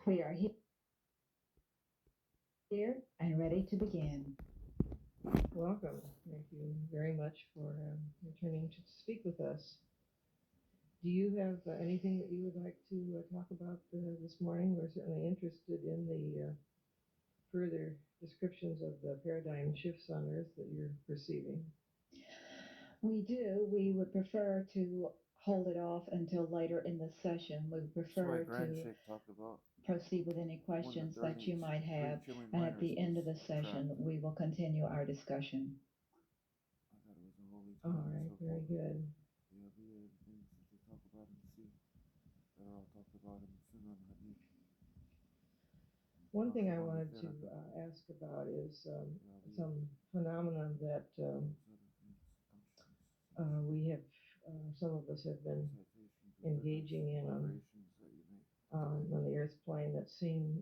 We are here and ready to begin. Welcome. Thank you very much for returning to speak with us. Do you have anything that you would like to talk about this morning? We're certainly interested in the further descriptions of the paradigm shifts on Earth that you're perceiving. We would prefer to hold it off until later in the session. We would prefer to proceed with any questions that you might have, and at the end of the session, we will continue our discussion. All right, very good. One thing I wanted to ask about is some phenomenon that we have, some of us have been engaging in on the Earth plane that seem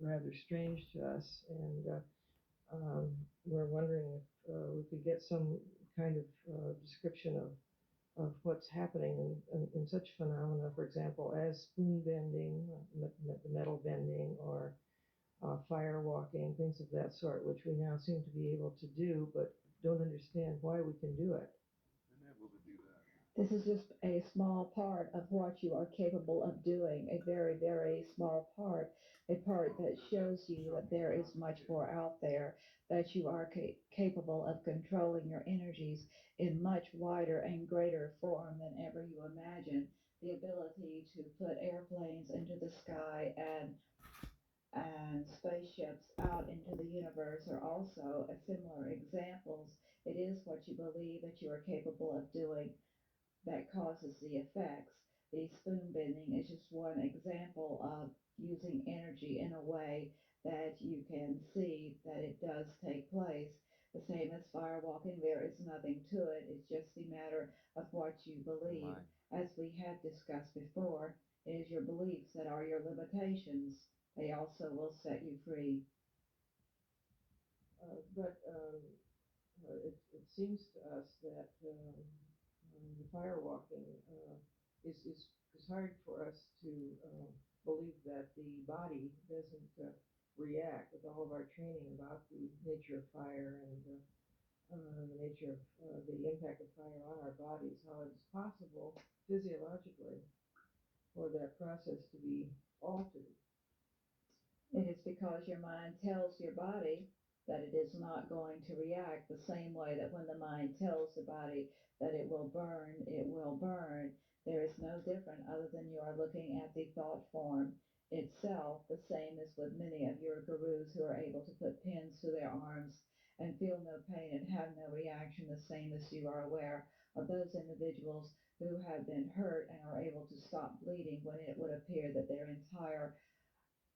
rather strange to us, and we're wondering if we could get some kind of description of what's happening in such phenomena, for example, as spoon bending, metal bending, or fire walking, things of that sort, which we now seem to be able to do, but don't understand why we can do it. This is just a small part of what you are capable of doing, a very, very small part, a part that shows you that there is much more out there, that you are capable of controlling your energies in much wider and greater form than ever you imagined. The ability to put airplanes into the sky and spaceships out into the universe are also similar examples. It is what you believe that you are capable of doing that causes the effects. The spoon bending is just one example of using energy in a way that you can see that it does take place. The same as fire walking, there is nothing to it. It's just a matter of what you believe. As we have discussed before, it is your beliefs that are your limitations. They also will set you free. But it seems to us that the fire walking is hard for us to believe that the body doesn't react with all of our training about the nature of fire and the nature of the impact of fire on our bodies, how it's possible physiologically for that process to be altered. It is because your mind tells your body that it is not going to react the same way that when the mind tells the body that it will burn, it will burn. There is no different other than you are looking at the thought form itself, the same as with many of your gurus who are able to put pins to their arms and feel no pain and have no reaction, the same as you are aware of those individuals who have been hurt and are able to stop bleeding when it would appear that their entire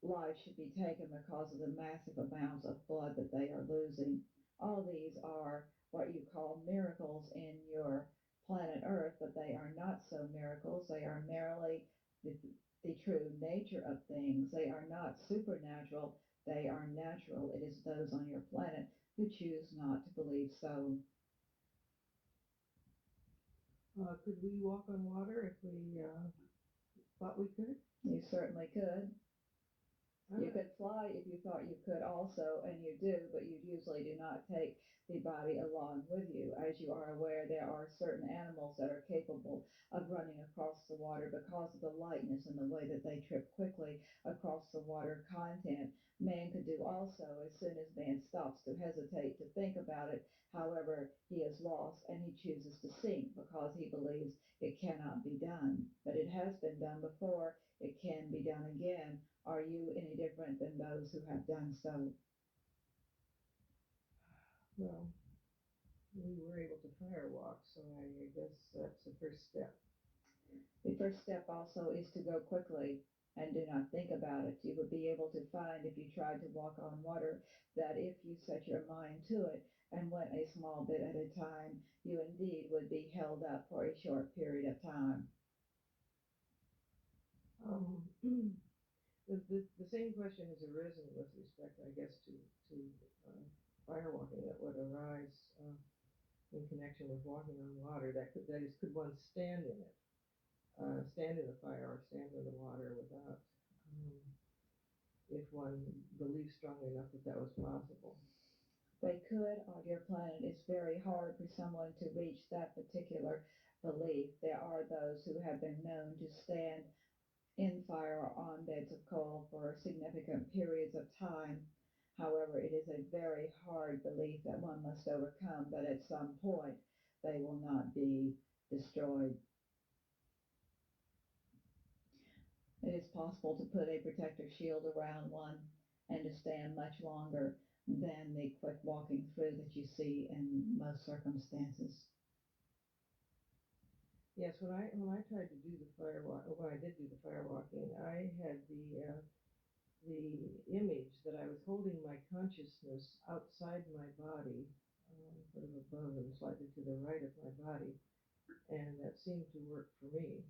life should be taken because of the massive amounts of blood that they are losing. All these are what you call miracles in your planet Earth, but they are not so miracles. They are merely the true nature of things. They are not supernatural. They are natural. It is those on your planet who choose not to believe so. Could we walk on water if we thought we could? You certainly could. You could fly if you thought you could also, and you do, but you usually do not take the body along with you. As you are aware, there are certain animals that are capable of running across the water because of the lightness and the way that they trip quickly across the water content. Man could do also as soon as man stops to hesitate to think about it. However, he is lost and he chooses to sink because he believes it cannot be done. But it has been done before. It can be done again. Are you any different than those who have done so? Well, we were able to fire walk, so I guess that's the first step. The first step also is to go quickly and do not think about it. You would be able to find if you tried to walk on water that if you set your mind to it and went a small bit at a time, you indeed would be held up for a short period of time. The same question has arisen with respect, I guess, to fire walking that would arise in connection with walking on water. That is, could one stand in it, stand in the fire or stand in the water without one believed strongly enough that that was possible. They could on your planet. It's very hard for someone to reach that particular belief. There are those who have been known to stand in fire or on beds of coal for significant periods of time. However, it is a very hard belief that one must overcome, that at some point they will not be destroyed. It is possible to put a protective shield around one and to stand much longer than the quick walking through that you see in most circumstances. Yes, when I tried to do the firewalk, when I did do the firewalking, I had the image that I was holding my consciousness outside my body, sort of above and slightly to the right of my body, and that seemed to work for me.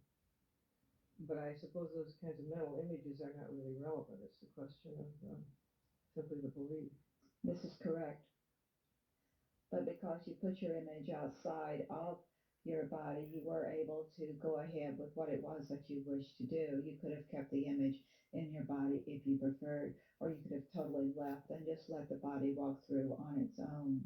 But I suppose those kinds of mental images are not really relevant. It's the question of simply the belief. This is correct. But because you put your image outside of your body, you were able to go ahead with what it was that you wished to do. You could have kept the image in your body if you preferred, or you could have totally left and just let the body walk through on its own.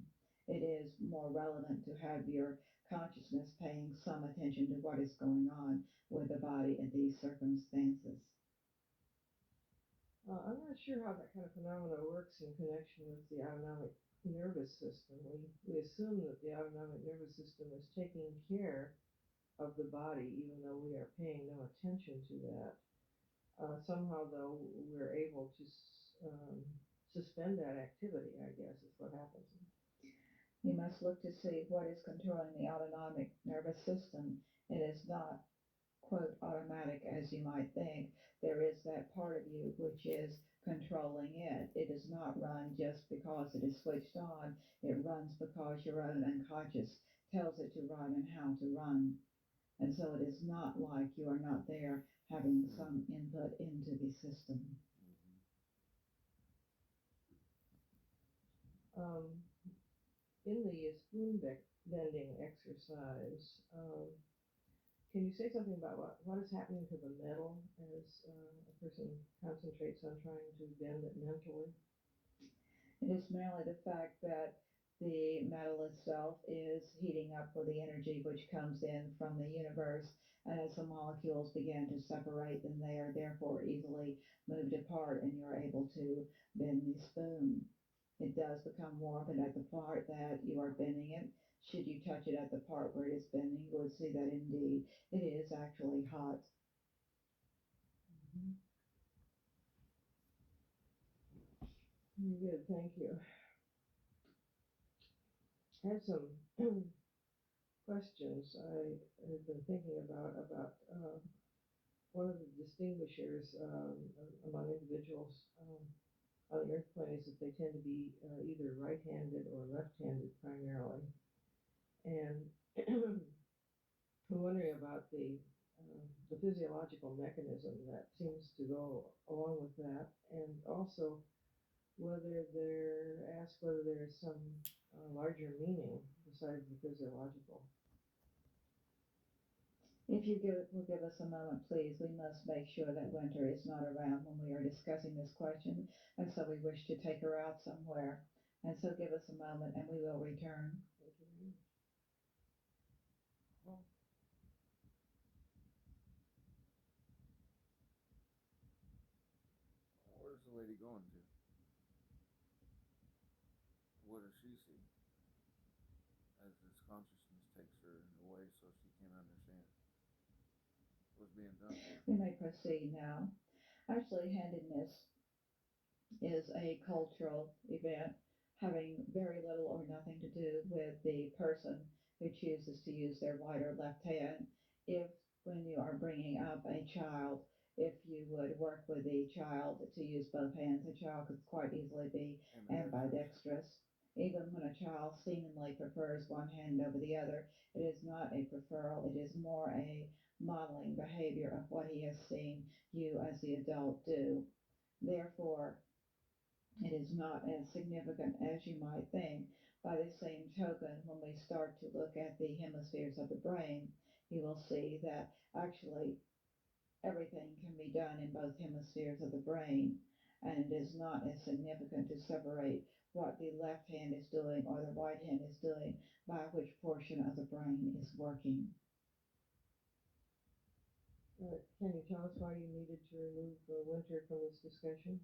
It is more relevant to have your consciousness paying some attention to what is going on with the body in these circumstances. I'm not sure how that kind of phenomena works in connection with the autonomic nervous system. We assume that the autonomic nervous system is taking care of the body, even though we are paying no attention to that. Somehow, though, we're able to suspend that activity, I guess, is what happens. You must look to see what is controlling the autonomic nervous system. It is not, quote, automatic as you might think. There is that part of you which is controlling it. It does not run just because it is switched on. It runs because your own unconscious tells it to run and how to run. And so it is not like you are not there having some input into the system. In the spoon bending exercise, can you say something about what is happening to the metal as a person concentrates on trying to bend it mentally? It is merely the fact that the metal itself is heating up with the energy which comes in from the universe, and as the molecules begin to separate, then they are therefore easily moved apart and you're able to bend the spoon. It does become warm, and at the part that you are bending it, should you touch it at the part where it is bending, you would see that indeed it is actually hot. Mm-hmm. Very good, thank you. I have some questions I have been thinking about one of the distinguishers among individuals on the Earth plane is that they tend to be either right-handed or left-handed primarily. And I'm wondering about the physiological mechanism that seems to go along with that, and also whether there is some larger meaning besides the physiological. If you will give us a moment, please, we must make sure that Winter is not around when we are discussing this question, and so we wish to take her out somewhere. And so give us a moment and we will return. Thank you very much. Well, where's the lady going to? What does she see as this consciousness takes her away so she can't understand what's being done to her? We may proceed now. Actually, handedness is a cultural event having very little or nothing to do with the person who chooses to use their right or left hand. If, when you are bringing up a child, if you would work with the child to use both hands, a child could quite easily be ambidextrous. Even when a child seemingly prefers one hand over the other, it is not a preferral, it is more a modeling behavior of what he has seen you as the adult do. Therefore, it is not as significant as you might think. By the same token, when we start to look at the hemispheres of the brain, you will see that actually everything can be done in both hemispheres of the brain. and it is not as significant to separate what the left hand is doing or the right hand is doing by which portion of the brain is working. Can you tell us why you needed to remove Winter from this discussion?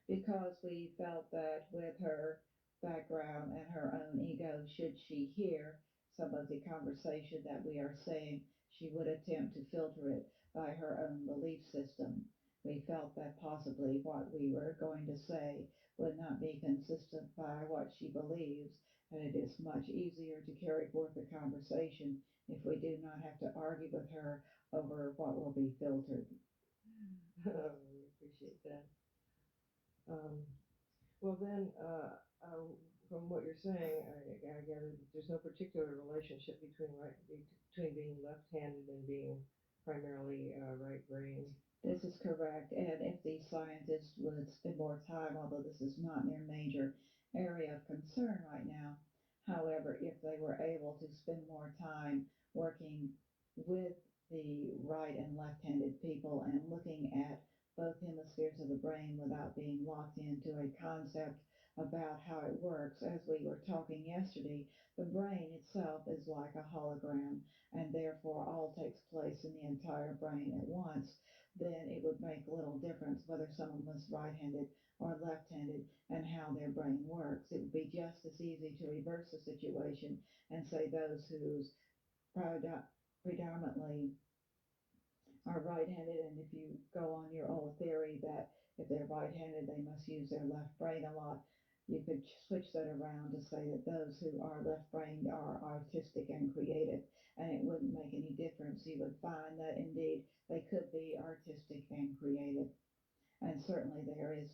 Because we felt that with her background and her own ego, should she hear some of the conversation that we are saying, she would attempt to filter it by her own belief system. We felt that possibly what we were going to say would not be consistent by what she believes, and it is much easier to carry forth the conversation if we do not have to argue with her over what will be filtered. We appreciate that. Well then, from what you're saying, I gather that there's no particular relationship between being left-handed and being primarily right brain. This is correct, and if the scientists would spend more time, although this is not their major area of concern right now, however, if they were able to spend more time working with the right and left-handed people and looking at both hemispheres of the brain without being locked into a concept about how it works, as we were talking yesterday, the brain itself is like a hologram, and therefore all takes place in the entire brain at once, then it would make little difference whether someone was right-handed or left-handed and how their brain works. It would be just as easy to reverse the situation and say those whose predominantly are right-handed, and if you go on your old theory that if they're right-handed, they must use their left brain a lot, you could switch that around to say that those who are left-brained are artistic and creative, and it wouldn't make any difference. You would find that indeed they could be artistic and creative. And certainly there is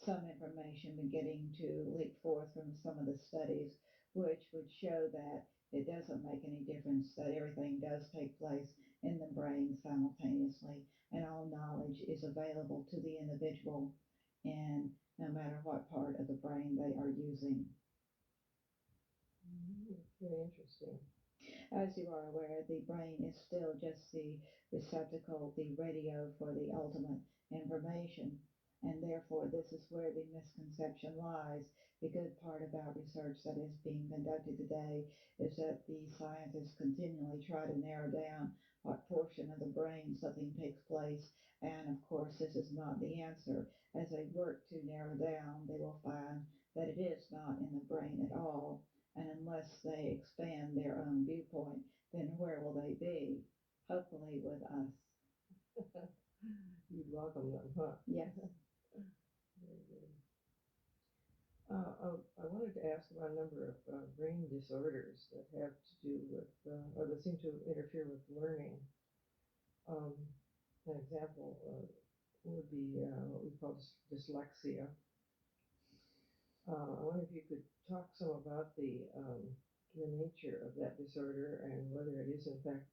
some information beginning to leak forth from some of the studies, which would show that it doesn't make any difference, that everything does take place in the brain simultaneously, and all knowledge is available to the individual, and no matter what part of the brain they are using. Very interesting. As you are aware, the brain is still just the receptacle, the radio for the ultimate information, and therefore this is where the misconception lies. The good part about research that is being conducted today is that the scientists continually try to narrow down what portion of the brain something takes place, and of course this is not the answer. As they work to narrow down, they will find that it is not in the brain at all, and unless they expand their own viewpoint, then where will they be? Hopefully with us. You'd welcome them, huh? Yes. Very good. I wanted to ask about a number of brain disorders that have to do with, or that seem to interfere with learning. An example would be what we call dyslexia. I wonder if you could talk some about the nature of that disorder and whether it is in fact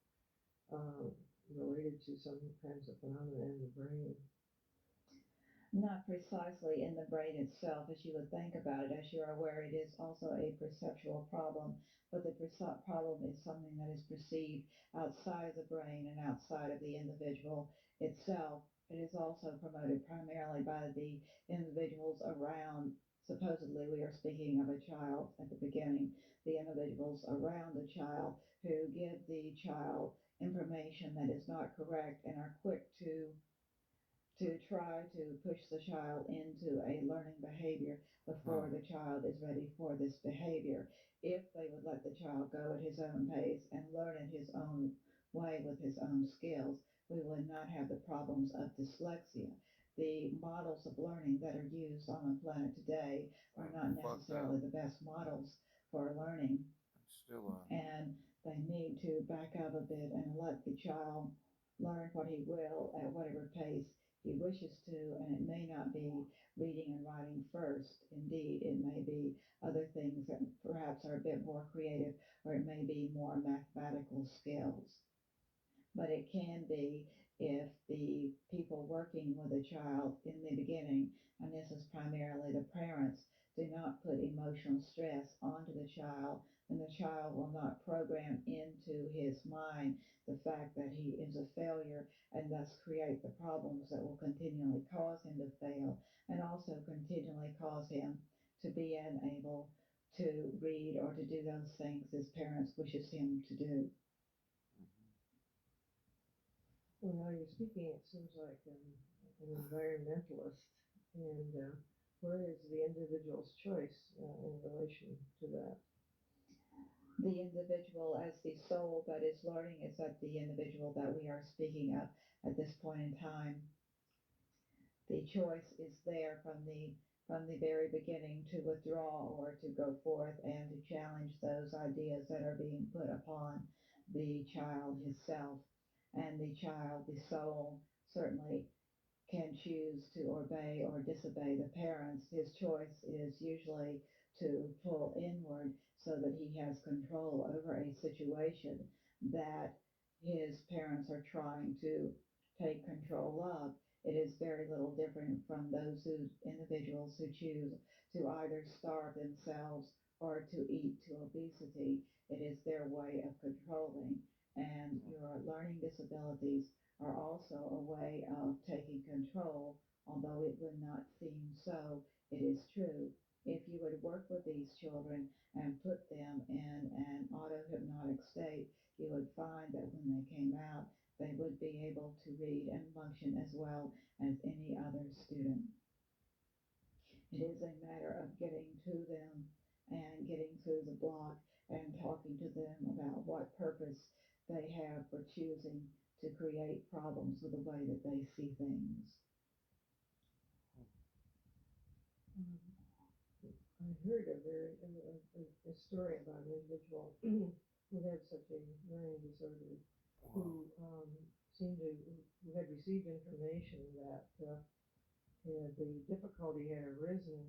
related to some kinds of phenomena in the brain. Not precisely in the brain itself as you would think about it. As you are aware, it is also a perceptual problem, but the problem is something that is perceived outside of the brain and outside of the individual itself. It is also promoted primarily by the individuals around. Supposedly, we are speaking of a child at the beginning, the individuals around the child who give the child information that is not correct and are quick to try to push the child into a learning behavior before the child is ready for this behavior. If they would let the child go at his own pace and learn in his own way with his own skills, we would not have the problems of dyslexia. The models of learning that are used on the planet today are not necessarily the best models for learning. And they need to back up a bit and let the child learn what he will at whatever pace he wishes to, and it may not be reading and writing first. Indeed, it may be other things that perhaps are a bit more creative, or it may be more mathematical skills. But it can be if the people working with a child in the beginning, and this is primarily the parents, do not put emotional stress onto the child, then the child will not program into his mind the fact that he is a failure and thus create the problems that will continually cause him to fail and also continually cause him to be unable to read or to do those things his parents wishes him to do. Well, now you're speaking, it seems like an environmentalist, and where is the individual's choice in relation to that? The individual as the soul that is learning is that the individual that we are speaking of at this point in time. The choice is there from the very beginning to withdraw or to go forth and to challenge those ideas that are being put upon the child himself. And the child, the soul, certainly can choose to obey or disobey the parents. His choice is usually to pull inward so that he has control over a situation that his parents are trying to take control of. It is very little different from individuals who choose to either starve themselves or to eat to obesity. It is their way of controlling. And your learning disabilities are also a way of taking control, although it would not seem so. It is true. If you would work with these children and put them in an auto-hypnotic state, you would find that when they came out, they would be able to read and function as well as any other student. It is a matter of getting to them and getting through the block and talking to them about what purpose they have for choosing to create problems with the way that they see things. I heard a story about an individual who had such a learning disorder who who had received information that the difficulty had arisen